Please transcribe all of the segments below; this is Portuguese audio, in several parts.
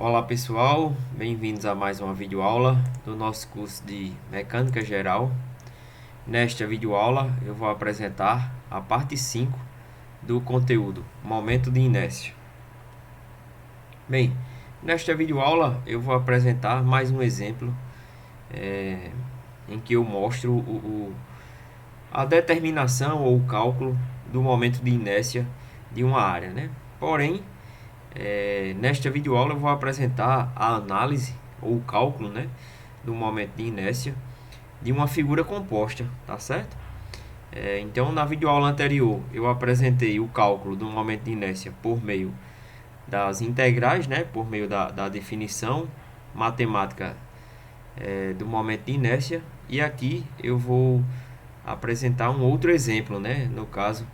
Olá pessoal, bem-vindos a mais uma videoaula do nosso curso de Mecânica Geral. Nesta videoaula eu vou apresentar a parte 5 do conteúdo Momento de inércia. Bem, nesta videoaula eu vou apresentar mais um exemplo em que eu mostro a determinação ou o cálculo do momento de inércia de uma área, né? Porém, nesta videoaula eu vou apresentar a análise ou o cálculo, né, do momento de inércia de uma figura composta, tá certo? Então, na videoaula anterior eu apresentei o cálculo do momento de inércia por meio das integrais, né, por meio da definição matemática do momento de inércia, e aqui eu vou apresentar um outro exemplo, né, no caso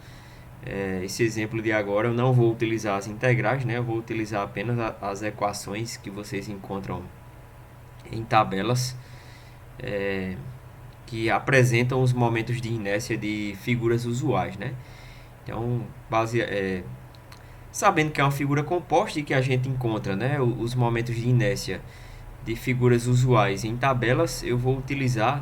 esse exemplo de agora eu não vou utilizar as integrais, né? Eu vou utilizar apenas as equações que vocês encontram em tabelas que apresentam os momentos de inércia de figuras usuais, né? Então, sabendo que é uma figura composta e que a gente encontra, né, os momentos de inércia de figuras usuais em tabelas, eu vou utilizar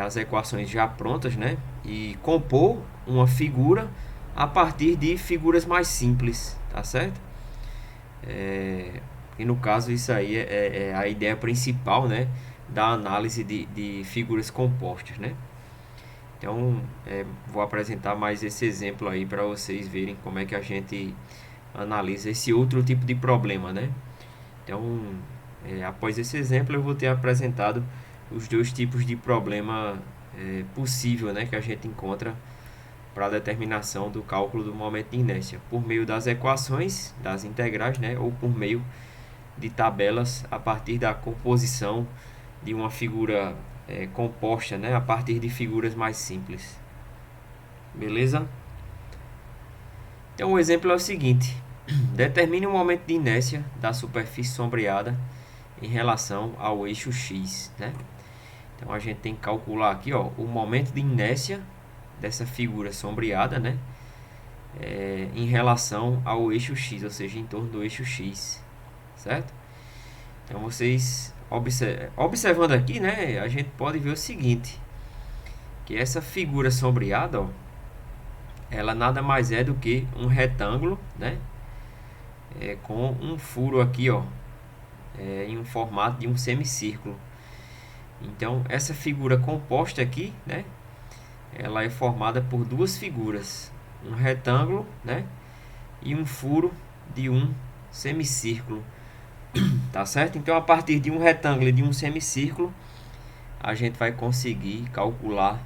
as equações já prontas, né, e compor uma figura a partir de figuras mais simples, tá certo? E no caso isso aí é a ideia principal, né, da análise de figuras compostas, né? Então vou apresentar mais esse exemplo aí para vocês verem como é que a gente analisa esse outro tipo de problema, né? Então após esse exemplo eu vou ter apresentado os dois tipos de problema possível, né, que a gente encontra para a determinação do cálculo do momento de inércia, por meio das equações, das integrais, né, ou por meio de tabelas a partir da composição de uma figura composta, né, a partir de figuras mais simples. Beleza? Então o exemplo é o seguinte: determine o momento de inércia da superfície sombreada em relação ao eixo X, né? Então a gente tem que calcular aqui, ó, o momento de inércia dessa figura sombreada, né, em relação ao eixo X, ou seja, em torno do eixo X, certo? Então vocês observando aqui, né, a gente pode ver o seguinte, que essa figura sombreada, ó, ela nada mais é do que um retângulo, né, com um furo aqui, ó, em um formato de um semicírculo. Então essa figura composta aqui, né, ela é formada por duas figuras, um retângulo, né, e um furo de um semicírculo, tá certo? Então a partir de um retângulo e de um semicírculo a gente vai conseguir calcular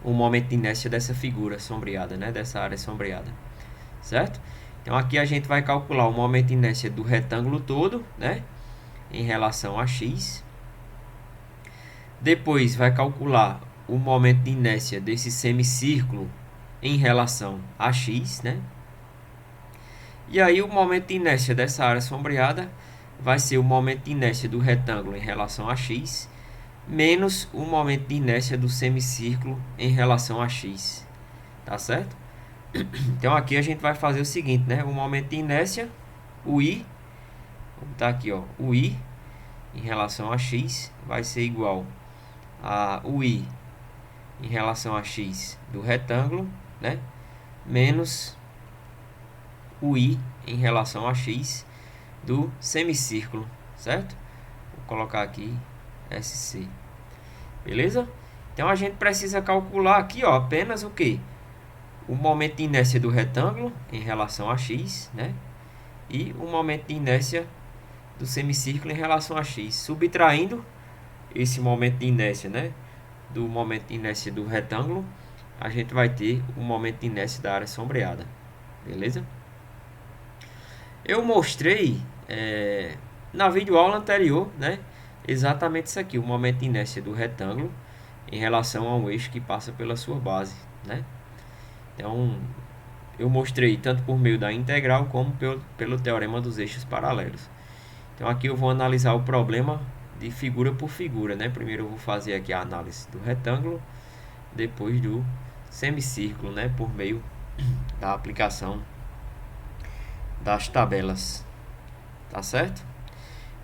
o momento de inércia dessa figura sombreada, né, dessa área sombreada, certo? Então aqui a gente vai calcular o momento de inércia do retângulo todo, né, em relação a x. Depois vai calcular o momento de inércia desse semicírculo em relação a x, né? E aí o momento de inércia dessa área sombreada vai ser o momento de inércia do retângulo em relação a x, menos o momento de inércia do semicírculo em relação a x, tá certo? Então aqui a gente vai fazer o seguinte, né? O momento de inércia, o i, vou botar aqui, ó, o i em relação a x vai ser igual a o i em relação a x do retângulo, né, menos o i em relação a x do semicírculo, certo? Vou colocar aqui SC. Beleza? Então a gente precisa calcular aqui, ó, apenas o que? O momento de inércia do retângulo em relação a x, né? E o momento de inércia do semicírculo em relação a x, subtraindo esse momento de inércia, né, do momento de inércia do retângulo, a gente vai ter o momento de inércia da área sombreada. Beleza? Eu mostrei na videoaula anterior, né, exatamente isso aqui, o momento de inércia do retângulo em relação ao eixo que passa pela sua base, né? Então, eu mostrei tanto por meio da integral como pelo teorema dos eixos paralelos. Então, aqui eu vou analisar o problema de figura por figura, né? Primeiro eu vou fazer aqui a análise do retângulo, depois do semicírculo, né, por meio da aplicação das tabelas, tá certo?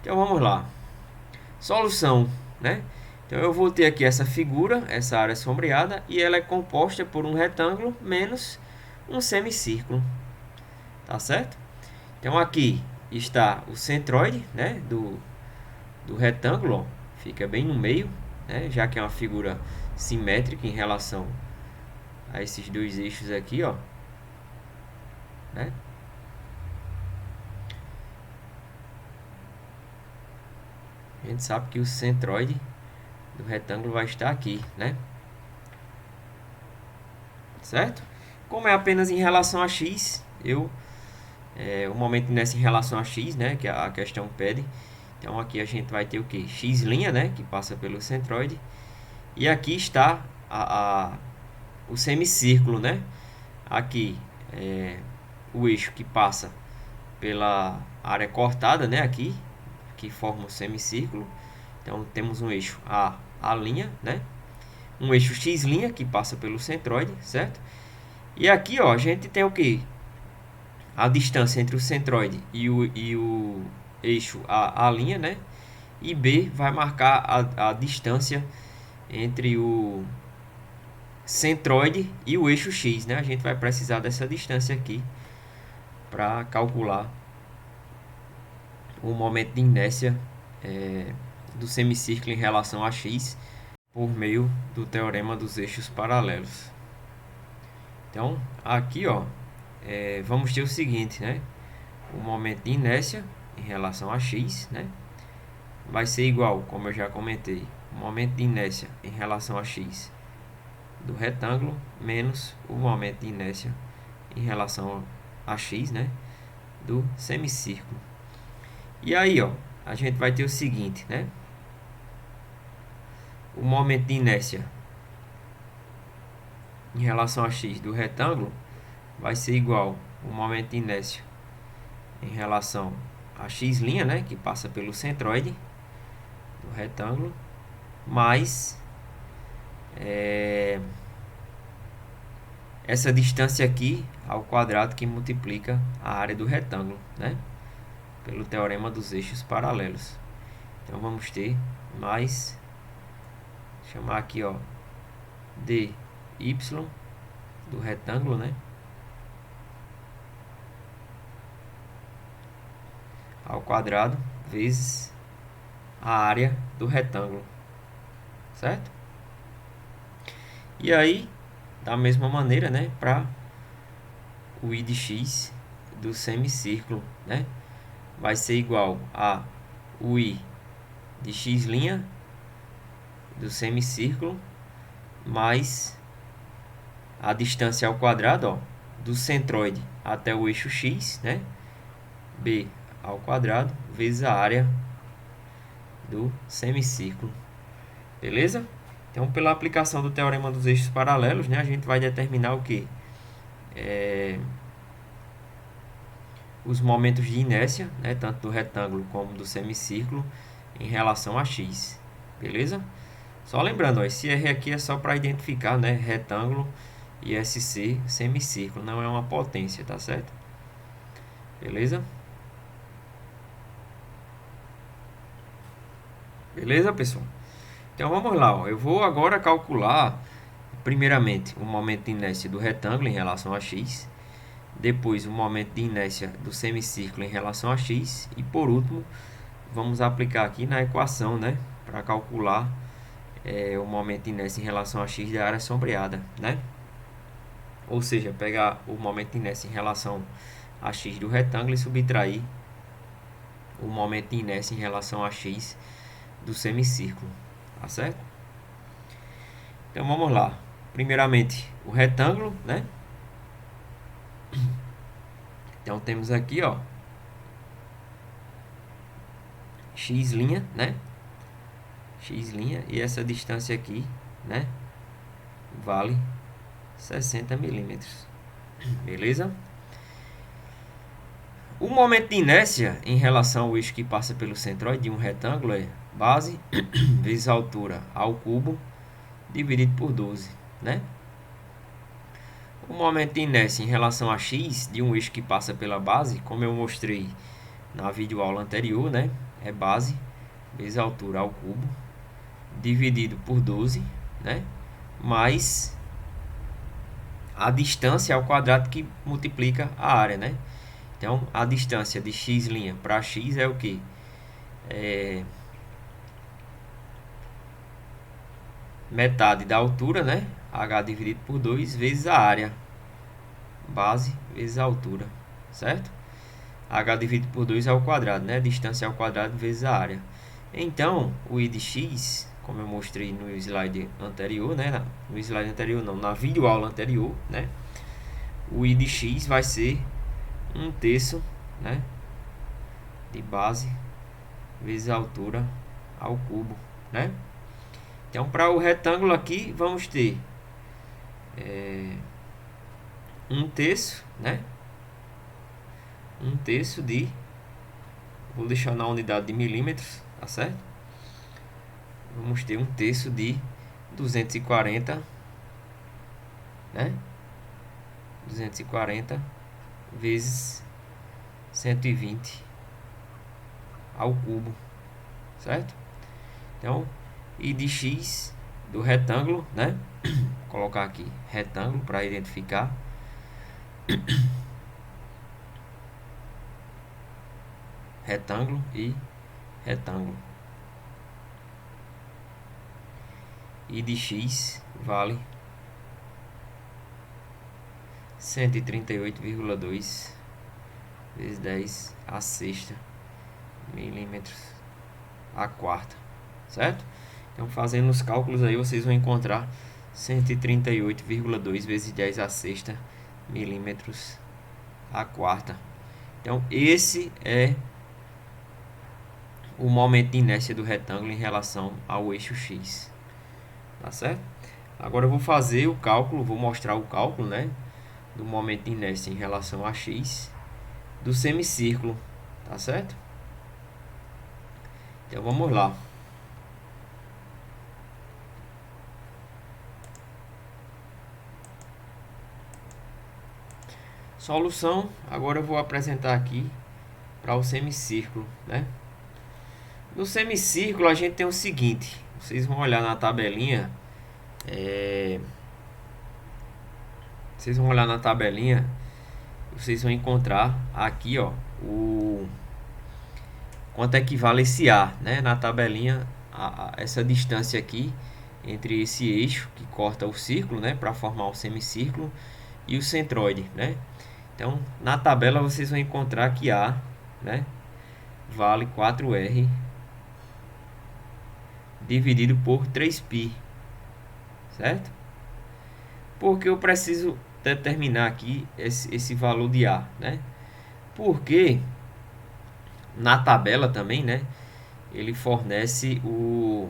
Então vamos lá. Solução, né? Então eu vou ter aqui essa figura, essa área sombreada, e ela é composta por um retângulo menos um semicírculo, tá certo? Então aqui está o centroide, né, do retângulo, ó, fica bem no meio, né, já que é uma figura simétrica em relação a esses dois eixos aqui, ó, né? A gente sabe que o centroide do retângulo vai estar aqui, né? Certo? Como é apenas em relação a x, o momento de inércia em relação a x, né, que a questão pede. Então aqui a gente vai ter o que? X', né, que passa pelo centroide. E aqui está o semicírculo, né? Aqui o eixo que passa pela área cortada, né, aqui, que forma o semicírculo. Então temos um eixo A', né? Um eixo X' que passa pelo centroide, certo? E aqui, ó, a gente tem o que? A distância entre o centroide e o eixo A', né? E B vai marcar a distância entre o centroide e o eixo X, né? A gente vai precisar dessa distância aqui para calcular o momento de inércia do semicírculo em relação a X por meio do teorema dos eixos paralelos. Então, aqui, ó, vamos ter o seguinte, né? O momento de inércia em relação a x, né, vai ser igual, como eu já comentei, o momento de inércia em relação a x do retângulo menos o momento de inércia em relação a x, né, do semicírculo. E aí, ó, a gente vai ter o seguinte, né? O momento de inércia em relação a x do retângulo vai ser igual o momento de inércia em relação a x', né, que passa pelo centroide do retângulo, mais essa distância aqui ao quadrado que multiplica a área do retângulo, né, pelo teorema dos eixos paralelos. Então vamos ter mais, chamar aqui, ó, dy do retângulo, né, ao quadrado vezes a área do retângulo, certo? E aí, da mesma maneira, né, para o i de x do semicírculo, né, vai ser igual a o i de x' do semicírculo mais a distância ao quadrado, ó, do centroide até o eixo x, né, b ao quadrado vezes a área do semicírculo. Beleza? Então, pela aplicação do teorema dos eixos paralelos, né, a gente vai determinar o que? Os momentos de inércia, né, tanto do retângulo como do semicírculo, em relação a x. Beleza? Só lembrando, ó, esse R aqui é só para identificar, né, retângulo e SC, semicírculo. Não é uma potência, tá certo? Beleza? Beleza, pessoal? Então vamos lá, ó. Eu vou agora calcular primeiramente o momento de inércia do retângulo em relação a x, depois o momento de inércia do semicírculo em relação a x e por último vamos aplicar aqui na equação, né, para calcular o momento de inércia em relação a x da área sombreada, né? Ou seja, pegar o momento de inércia em relação a x do retângulo e subtrair o momento de inércia em relação a x do semicírculo, tá certo? Então vamos lá. Primeiramente o retângulo, né? Então temos aqui, ó, x', né? X' e essa distância aqui, né, vale 60 milímetros. Beleza? O momento de inércia em relação ao eixo que passa pelo centroide de um retângulo é base vezes a altura ao cubo dividido por 12, né? O momento de inércia em relação a x de um eixo que passa pela base, como eu mostrei na videoaula anterior, né? É base vezes altura ao cubo, dividido por 12, né? Mais a distância ao quadrado que multiplica a área, né? Então, a distância de x' para x é o que? Metade da altura, né? H dividido por 2 vezes a área. Base vezes a altura, certo? H dividido por 2 ao quadrado, né? Distância ao quadrado vezes a área. Então, o I de x, como eu mostrei no slide anterior, né? No slide anterior não, na videoaula anterior, né? O I de x vai ser 1/3, né? De base vezes a altura ao cubo, né? Então, para o retângulo aqui, vamos ter 1/3, né? 1/3 de... Vou deixar na unidade de milímetros, tá certo? Vamos ter 1/3 de 240, né? 240 vezes 120 ao cubo, certo? Então, I de x do retângulo, né? Vou colocar aqui retângulo para identificar. Retângulo e retângulo. I de x vale 138,2 vezes 10 a sexta milímetros a quarta, certo? Então, fazendo os cálculos aí, vocês vão encontrar 138,2 vezes 10 a sexta milímetros a quarta. Então, esse é o momento de inércia do retângulo em relação ao eixo x, tá certo? Agora eu vou fazer o cálculo, vou mostrar o cálculo, né, do momento de inércia em relação a x do semicírculo, tá certo? Então vamos lá. Solução, agora eu vou apresentar aqui para o semicírculo, né? No semicírculo a gente tem o seguinte, vocês vão olhar na tabelinha, vocês vão encontrar aqui, ó, quanto equivale esse A, né? Na tabelinha, essa distância aqui entre esse eixo que corta o círculo, né, para formar o semicírculo, e o centroide, né? Então, na tabela vocês vão encontrar que A, né, vale 4R dividido por 3π, certo? Porque eu preciso determinar aqui esse valor de A, né? Porque na tabela também, né, ele fornece o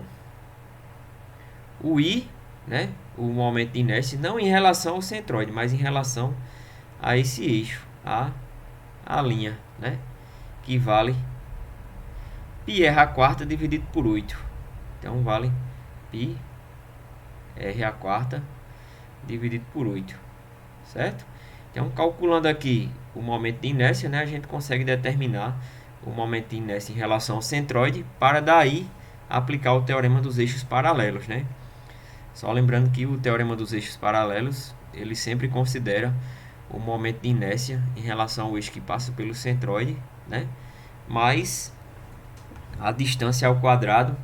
I, né, o momento de inércia, não em relação ao centroide, mas em relação a esse eixo, a linha, né, que vale πr a quarta dividido por 8. Então, vale πr a quarta dividido por 8, certo? Então, calculando aqui o momento de inércia, né, a gente consegue determinar o momento de inércia em relação ao centroide para daí aplicar o teorema dos eixos paralelos, né? Só lembrando que o teorema dos eixos paralelos, ele sempre considera o momento de inércia em relação ao eixo que passa pelo centroide, né, mais a distância ao quadrado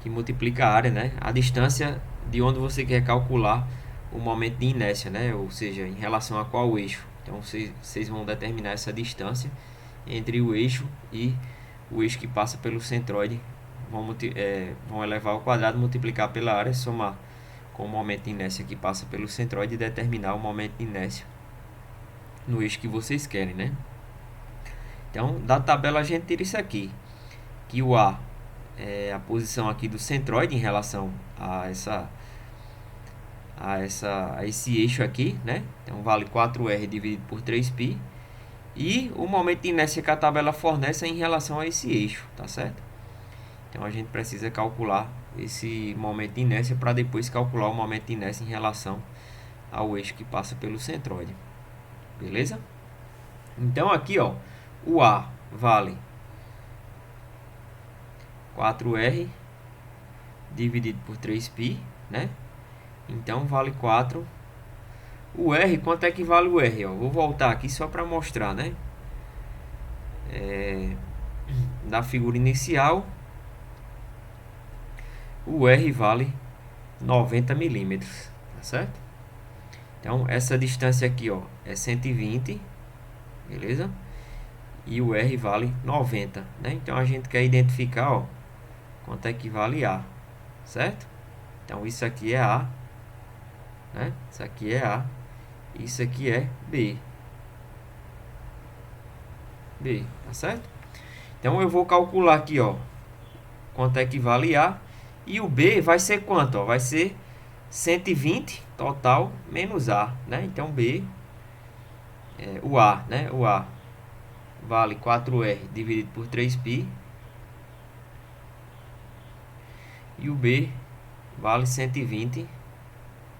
que multiplica a área, né, a distância de onde você quer calcular o momento de inércia, né, ou seja, em relação a qual eixo. Então vocês vão determinar essa distância entre o eixo e o eixo que passa pelo centroide, vão elevar ao quadrado, multiplicar pela área, somar com o momento de inércia que passa pelo centroide e determinar o momento de inércia no eixo que vocês querem, né? Então, da tabela a gente tira isso aqui, que o A é a posição aqui do centroide em relação a esse eixo aqui, né? Então, vale 4R dividido por 3π. E o momento de inércia que a tabela fornece é em relação a esse eixo, tá certo? Então, a gente precisa calcular esse momento de inércia para depois calcular o momento de inércia em relação ao eixo que passa pelo centroide. Beleza? Então, aqui, ó, o A vale 4R dividido por 3π, né? Então vale 4. O R, quanto é que vale o R? Ó, vou voltar aqui só para mostrar, né? Da figura inicial, o R vale 90 milímetros, tá certo? Então essa distância aqui, ó, é 120, beleza? E o R vale 90, né? Então a gente quer identificar, ó, quanto é que vale A, certo? Então isso aqui é A, né? Isso aqui é A, isso aqui é B. B, tá certo? Então eu vou calcular aqui, ó, quanto é que vale A. E o B vai ser quanto? Ó? Vai ser 120 total menos A, né? Então B, o A, né? O A vale 4R dividido por 3π. E o B vale 120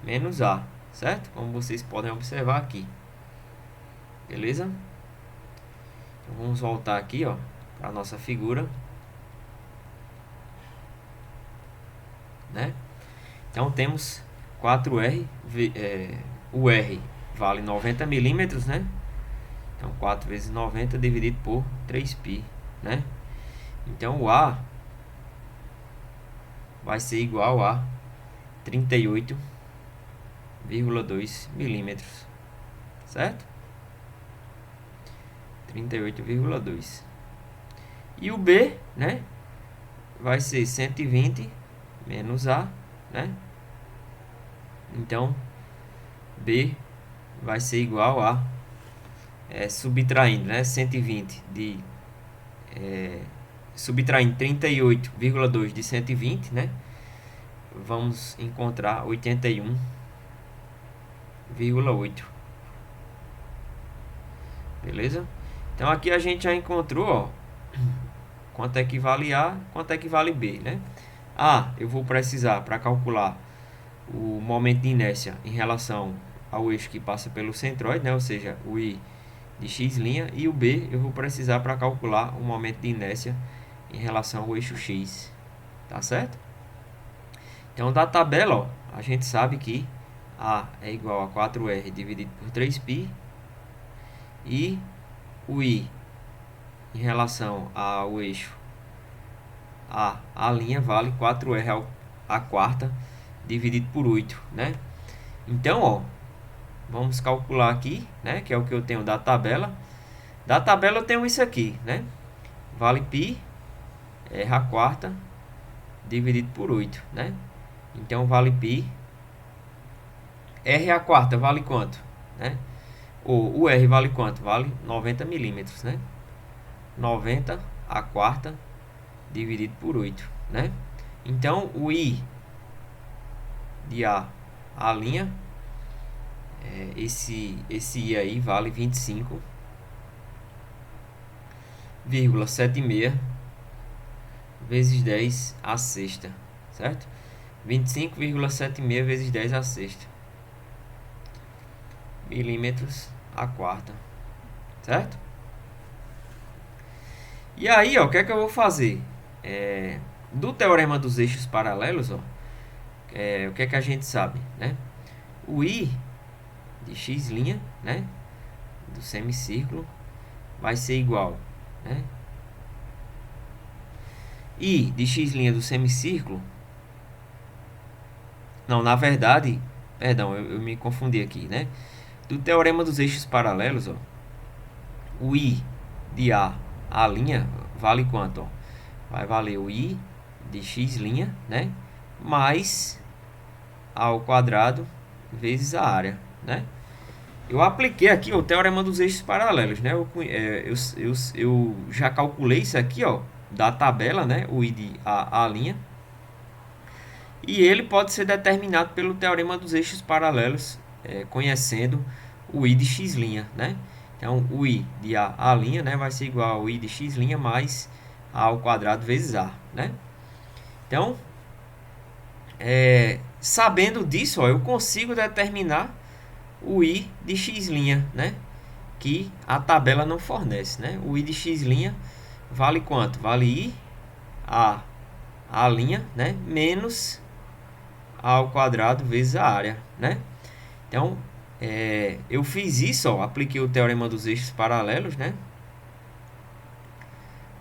menos A, certo? Como vocês podem observar aqui. Beleza? Então vamos voltar aqui, ó, para a nossa figura, né? Então temos 4R, o R vale 90 milímetros, né? Então 4 vezes 90 dividido por 3π, né? Então o A vai ser igual a 38,2 milímetros, certo? 38,2. E o B, né, vai ser 120 menos A, né? Então B vai ser igual a, subtraindo, né, 120 de subtraindo 38,2 de 120, né? Vamos encontrar 81,8. Beleza? Então aqui a gente já encontrou, ó, quanto é que vale A, quanto é que vale B, né? A, eu vou precisar para calcular o momento de inércia em relação ao eixo que passa pelo centroide, né? Ou seja, o I de x', e o B eu vou precisar para calcular o momento de inércia em relação ao eixo x, tá certo? Então da tabela, ó, a gente sabe que A é igual a 4R dividido por 3π e o I em relação ao eixo a linha vale 4R a quarta dividido por 8, né? Então, ó, vamos calcular aqui, né, que é o que eu tenho da tabela. Da tabela eu tenho isso aqui, né? Vale π R a quarta dividido por 8, né? Então vale π. R a quarta vale quanto, né? O R vale quanto? Vale 90 milímetros, né? 90 a quarta dividido por 8, né? Então o I de A linha, esse I aí vale 25,76 vezes 10 a sexta, certo? 25,76 vezes 10 a sexta milímetros a quarta, certo? E aí, ó, o que é que eu vou fazer? Do teorema dos eixos paralelos, ó, o que é que a gente sabe, né? O I de x', né, do semicírculo vai ser igual, né? I de x' do semicírculo. Não, na verdade, perdão, eu me confundi aqui, né? Do teorema dos eixos paralelos, ó, o I de A linha vale quanto? Ó? Vai valer o I de x', né, mais A ao quadrado vezes a área, né? Eu apliquei aqui o teorema dos eixos paralelos, né? Eu já calculei isso aqui, ó, da tabela, né? O I de A linha. E ele pode ser determinado pelo teorema dos eixos paralelos, conhecendo o I de x', né? Então, o I de A linha, né, vai ser igual ao I de x' mais A ao quadrado vezes A, né? Então, sabendo disso, ó, eu consigo determinar o I de x', né? Que a tabela não fornece, né? O I de x' vale quanto? Vale I A a linha, né? Menos A ao quadrado vezes a área, né? Então, eu fiz isso, ó, apliquei o teorema dos eixos paralelos, né?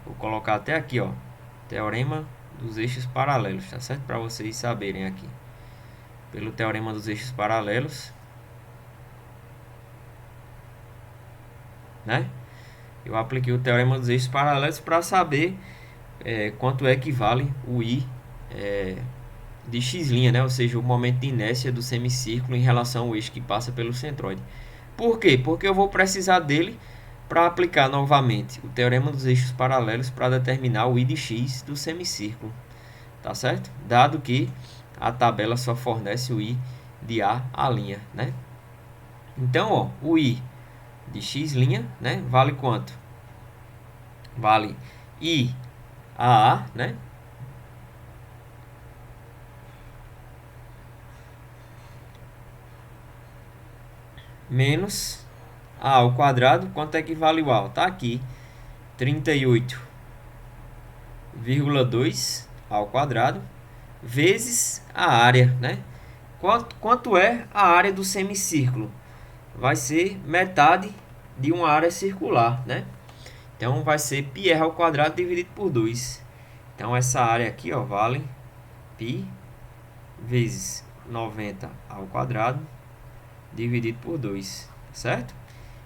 Vou colocar até aqui, ó, teorema dos eixos paralelos, tá certo? Para vocês saberem aqui. Pelo teorema dos eixos paralelos, né? Eu apliquei o teorema dos eixos paralelos para saber quanto é que vale o I de x', né? Ou seja, o momento de inércia do semicírculo em relação ao eixo que passa pelo centroide. Por quê? Porque eu vou precisar dele para aplicar novamente o teorema dos eixos paralelos para determinar o I de x do semicírculo, tá certo? Dado que a tabela só fornece o I de A à linha, né? Então, ó, o I de x', né, vale quanto? Vale I a, né? Menos A ao quadrado. Quanto é que vale o A? Tá aqui. 38,2 ao quadrado vezes a área, né? Quanto é a área do semicírculo? Vai ser metade de uma área circular, né? Então, vai ser πr ao quadrado dividido por 2. Então, essa área aqui, ó, vale π vezes 90 ao quadrado dividido por 2, certo?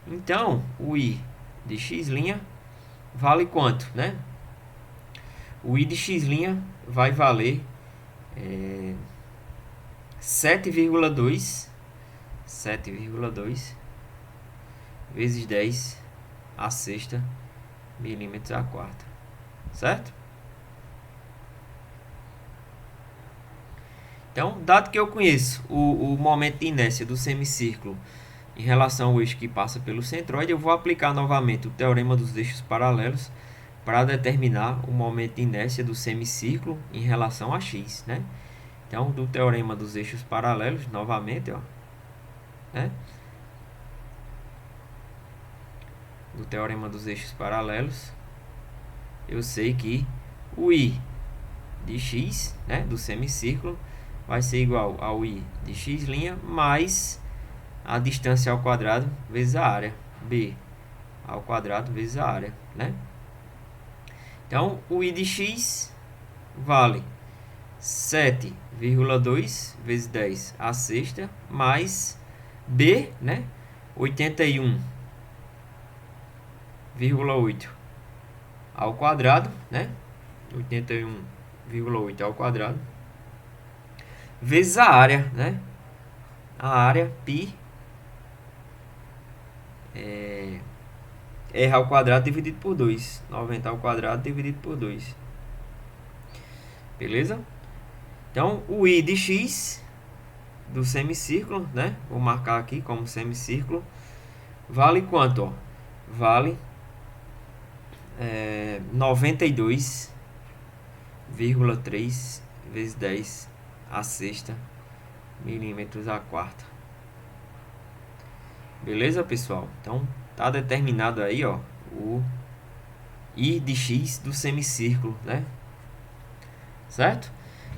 Então, o I de x' vale quanto, né? O I de x' vai valer 7,2 vezes 10 a sexta milímetros a quarta, certo? Então, dado que eu conheço o momento de inércia do semicírculo em relação ao eixo que passa pelo centroide, eu vou aplicar novamente o teorema dos eixos paralelos para determinar o momento de inércia do semicírculo em relação a x, né? Então, do teorema dos eixos paralelos, novamente, ó, né? Do teorema dos eixos paralelos, eu sei que o I de x, né, do semicírculo, vai ser igual ao I de x' mais a distância ao quadrado vezes a área, B ao quadrado vezes a área, né? Então, o I de x vale 7,2 vezes 10 a sexta, mais B, né? 81,8 ao quadrado, né? 81,8 ao quadrado, vezes a área, né? A área, π, R ao quadrado dividido por 2. 90 ao quadrado dividido por 2. Beleza? Então, o I de x do semicírculo, né? Vou marcar aqui como semicírculo. Vale quanto, ó? Vale 92,3 vezes 10 a sexta milímetros a quarta. Beleza, pessoal? Então, tá determinado aí, ó, o I de x do semicírculo, né? Certo?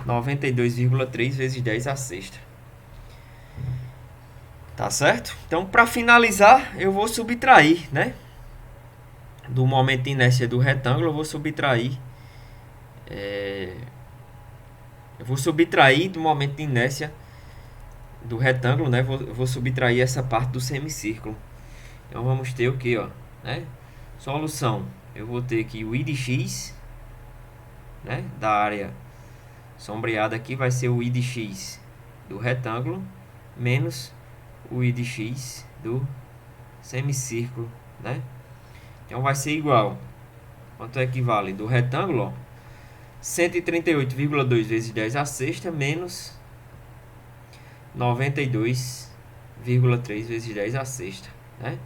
92,3 vezes 10 a sexta. Tá certo? Então, para finalizar, eu vou subtrair, né? Do momento de inércia do retângulo, eu vou subtrair do momento de inércia do retângulo, né? Vou subtrair essa parte do semicírculo. Então, vamos ter o que, ó, né? Solução. Eu vou ter que o I de x, né, da área sombreada aqui vai ser o I de x do retângulo menos o I de x do semicírculo, né? Então, vai ser igual. Quanto é que vale? Do retângulo, ó, 138,2 vezes 10 a sexta menos 92,3 vezes 10 a sexta, né?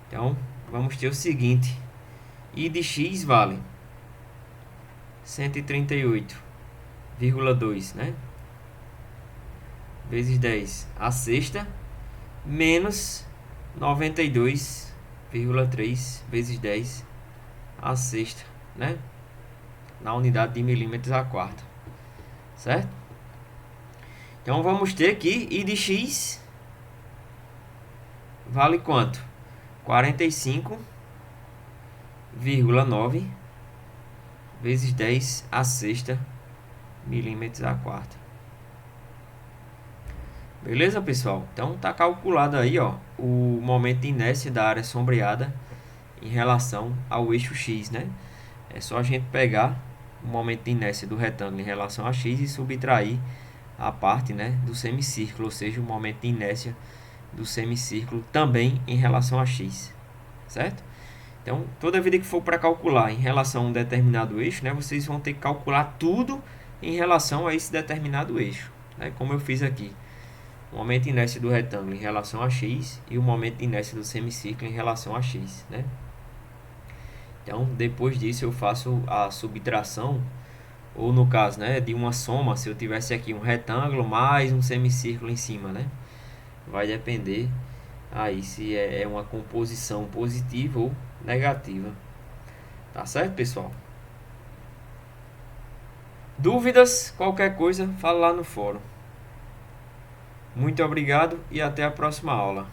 Então, vamos ter o seguinte. I de x vale 138,2, né? Vezes 10 a sexta menos 92,3 vezes 10 a sexta, né? na unidade de milímetros a quarta, certo? Então vamos ter que I de x vale quanto? 45,9 vezes 10 a sexta milímetros a quarta. Beleza, pessoal? Então tá calculado aí, ó, o momento de inércia da área sombreada em relação ao eixo x, né? É só a gente pegar o momento de inércia do retângulo em relação a x e subtrair a parte, né, do semicírculo, ou seja, o momento de inércia do semicírculo também em relação a x, certo? Então, toda vida que for para calcular em relação a um determinado eixo, né, vocês vão ter que calcular tudo em relação a esse determinado eixo, né, como eu fiz aqui. O momento de inércia do retângulo em relação a x e o momento de inércia do semicírculo em relação a x, né? Então, depois disso eu faço a subtração, ou no caso, né, de uma soma, se eu tivesse aqui um retângulo mais um semicírculo em cima, né? Vai depender aí se é uma composição positiva ou negativa. Tá certo, pessoal? Dúvidas? Qualquer coisa, fala lá no fórum. Muito obrigado e até a próxima aula.